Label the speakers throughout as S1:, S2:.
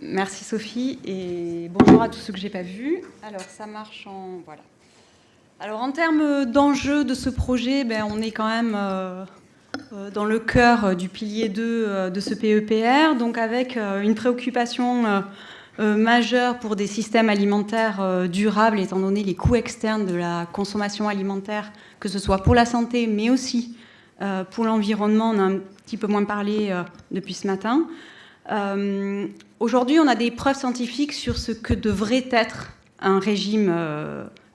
S1: Merci Sophie et bonjour à tous ceux que je n'ai pas vus. Alors ça marche en... Voilà. Alors en termes d'enjeux de ce projet, on est quand même dans le cœur du pilier 2 de ce PEPR, donc avec une préoccupation majeure pour des systèmes alimentaires durables, étant donné les coûts externes de la consommation alimentaire, que ce soit pour la santé, mais aussi pour l'environnement. On a un petit peu moins parlé depuis ce matin. Aujourd'hui, on a des preuves scientifiques sur ce que devrait être un régime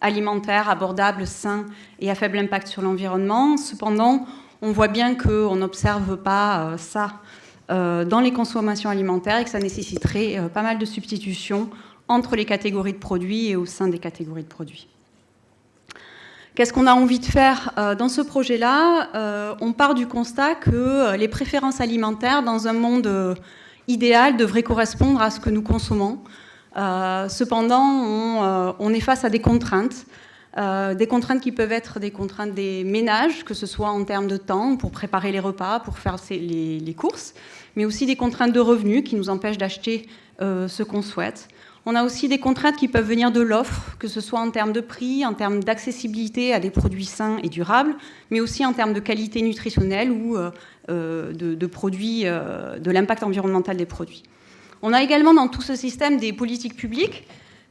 S1: alimentaire abordable, sain et à faible impact sur l'environnement. Cependant, on voit bien qu'on n'observe pas ça dans les consommations alimentaires et que ça nécessiterait pas mal de substitutions entre les catégories de produits et au sein des catégories de produits. Qu'est-ce qu'on a envie de faire dans ce projet-là? On part du constat que les préférences alimentaires dans un monde idéal devraient correspondre à ce que nous consommons. Cependant, on est face à des contraintes qui peuvent être des contraintes des ménages, que ce soit en termes de temps pour préparer les repas, pour faire les courses, mais aussi des contraintes de revenus qui nous empêchent d'acheter ce qu'on souhaite. On a aussi des contraintes qui peuvent venir de l'offre, que ce soit en termes de prix, en termes d'accessibilité à des produits sains et durables, mais aussi en termes de qualité nutritionnelle ou de produits, de l'impact environnemental des produits. On a également dans tout ce système des politiques publiques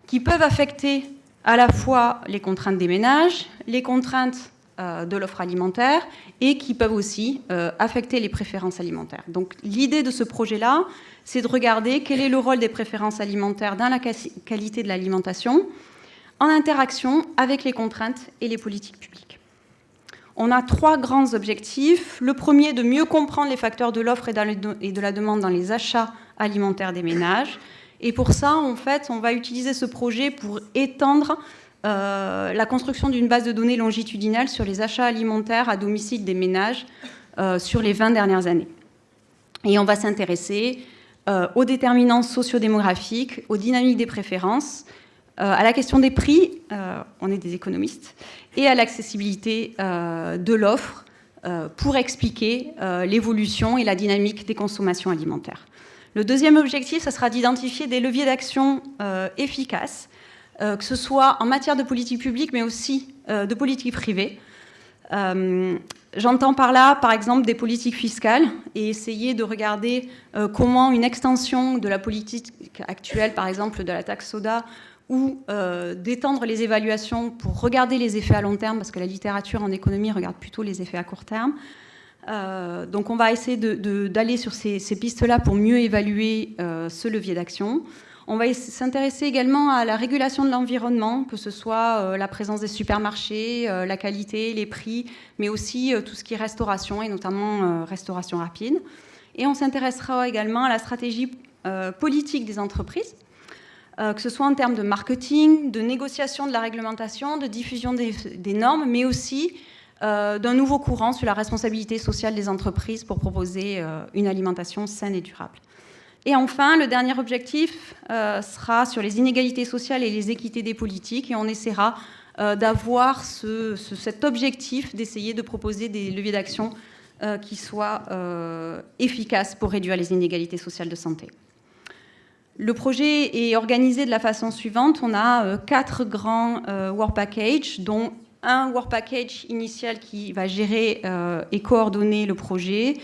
S1: qui peuvent affecter à la fois les contraintes des ménages, les contraintes de l'offre alimentaire et qui peuvent aussi affecter les préférences alimentaires. Donc l'idée de ce projet-là, c'est de regarder quel est le rôle des préférences alimentaires dans la qualité de l'alimentation en interaction avec les contraintes et les politiques publiques. On a 3 grands objectifs. Le premier, de mieux comprendre les facteurs de l'offre et de la demande dans les achats alimentaires des ménages. Et pour ça, en fait, on va utiliser ce projet pour étendre la construction d'une base de données longitudinale sur les achats alimentaires à domicile des ménages sur les 20 dernières années. Et on va s'intéresser aux déterminants sociodémographiques, aux dynamiques des préférences, à la question des prix, on est des économistes, et à l'accessibilité de l'offre pour expliquer l'évolution et la dynamique des consommations alimentaires. Le deuxième objectif, ça sera d'identifier des leviers d'action efficaces, que ce soit en matière de politique publique, mais aussi de politique privée. J'entends par là, par exemple, des politiques fiscales et essayer de regarder comment une extension de la politique actuelle, par exemple de la taxe soda, ou d'étendre les évaluations pour regarder les effets à long terme, parce que la littérature en économie regarde plutôt les effets à court terme. Donc on va essayer d'aller sur ces pistes-là pour mieux évaluer ce levier d'action. On va s'intéresser également à la régulation de l'environnement, que ce soit la présence des supermarchés, la qualité, les prix, mais aussi tout ce qui est restauration, et notamment restauration rapide. Et on s'intéressera également à la stratégie politique des entreprises, que ce soit en termes de marketing, de négociation de la réglementation, de diffusion des normes, mais aussi d'un nouveau courant sur la responsabilité sociale des entreprises pour proposer une alimentation saine et durable. Et enfin, le dernier objectif sera sur les inégalités sociales et les équités des politiques, et on essaiera d'avoir cet objectif d'essayer de proposer des leviers d'action qui soient efficaces pour réduire les inégalités sociales de santé. Le projet est organisé de la façon suivante. On a 4 grands work packages, dont un work package initial qui va gérer et coordonner le projet,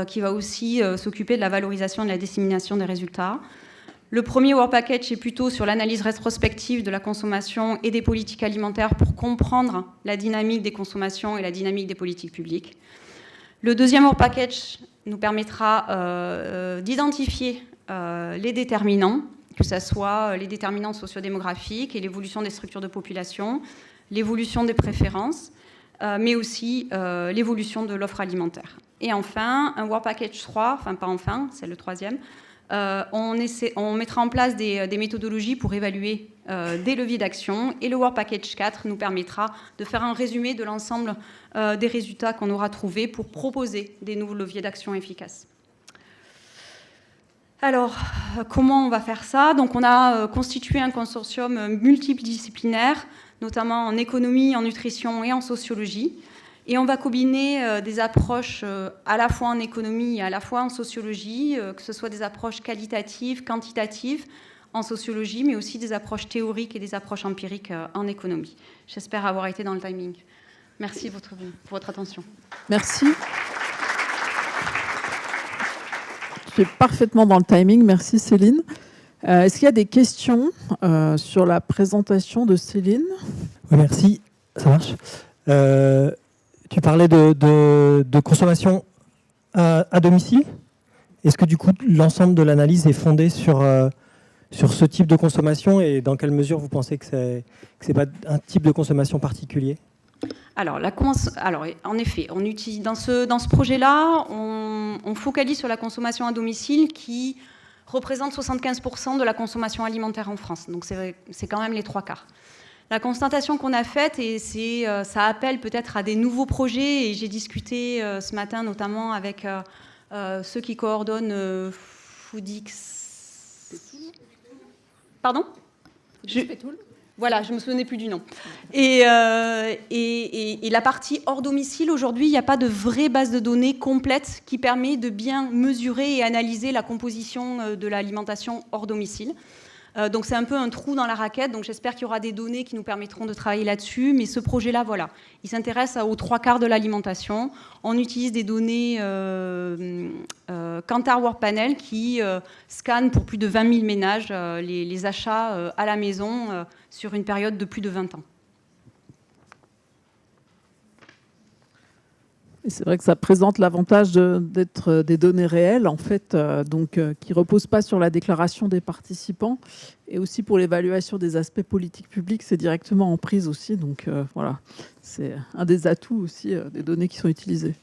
S1: qui va aussi s'occuper de la valorisation et de la dissémination des résultats. Le premier work package est plutôt sur l'analyse rétrospective de la consommation et des politiques alimentaires pour comprendre la dynamique des consommations et la dynamique des politiques publiques. Le deuxième work package nous permettra d'identifier les déterminants, que ce soit les déterminants sociodémographiques et l'évolution des structures de population, l'évolution des préférences, mais aussi l'évolution de l'offre alimentaire. Et enfin, un Work Package 3, enfin pas enfin, c'est le troisième, on mettra en place des méthodologies pour évaluer des leviers d'action, et le Work Package 4 nous permettra de faire un résumé de l'ensemble des résultats qu'on aura trouvés pour proposer des nouveaux leviers d'action efficaces. Alors, comment on va faire ça? Donc, on a constitué un consortium multidisciplinaire, notamment en économie, en nutrition et en sociologie. Et on va combiner des approches à la fois en économie et à la fois en sociologie, que ce soit des approches qualitatives, quantitatives en sociologie, mais aussi des approches théoriques et des approches empiriques en économie. J'espère avoir été dans le timing. Merci pour votre attention.
S2: Merci. Tu es parfaitement dans le timing. Merci Céline. Est-ce qu'il y a des questions sur la présentation de Céline?
S3: Oui, merci. Ça marche. Tu parlais de consommation à domicile. Est-ce que du coup l'ensemble de l'analyse est fondée sur ce type de consommation, et dans quelle mesure vous pensez que c'est pas un type de consommation particulier?
S1: Alors, en effet, on utilise, dans ce projet-là, on focalise sur la consommation à domicile qui représente 75% de la consommation alimentaire en France. Donc c'est quand même les 3/4. La constatation qu'on a faite, et ça appelle peut-être à des nouveaux projets, et j'ai discuté ce matin notamment avec ceux qui coordonnent Foodix. Pardon ? Voilà, je ne me souvenais plus du nom. Et la partie hors domicile, aujourd'hui, il n'y a pas de vraie base de données complète qui permet de bien mesurer et analyser la composition de l'alimentation hors domicile. Donc c'est un peu un trou dans la raquette, donc j'espère qu'il y aura des données qui nous permettront de travailler là-dessus, mais ce projet-là, voilà, il s'intéresse aux 3/4 de l'alimentation. On utilise des données Kantar World Panel qui scannent pour plus de 20 000 ménages les achats à la maison sur une période de plus de 20 ans.
S2: C'est vrai que ça présente l'avantage d'être des données réelles, en fait, qui ne reposent pas sur la déclaration des participants. Et aussi pour l'évaluation des aspects politiques publics, c'est directement en prise aussi. Donc voilà, c'est un des atouts aussi des données qui sont utilisées.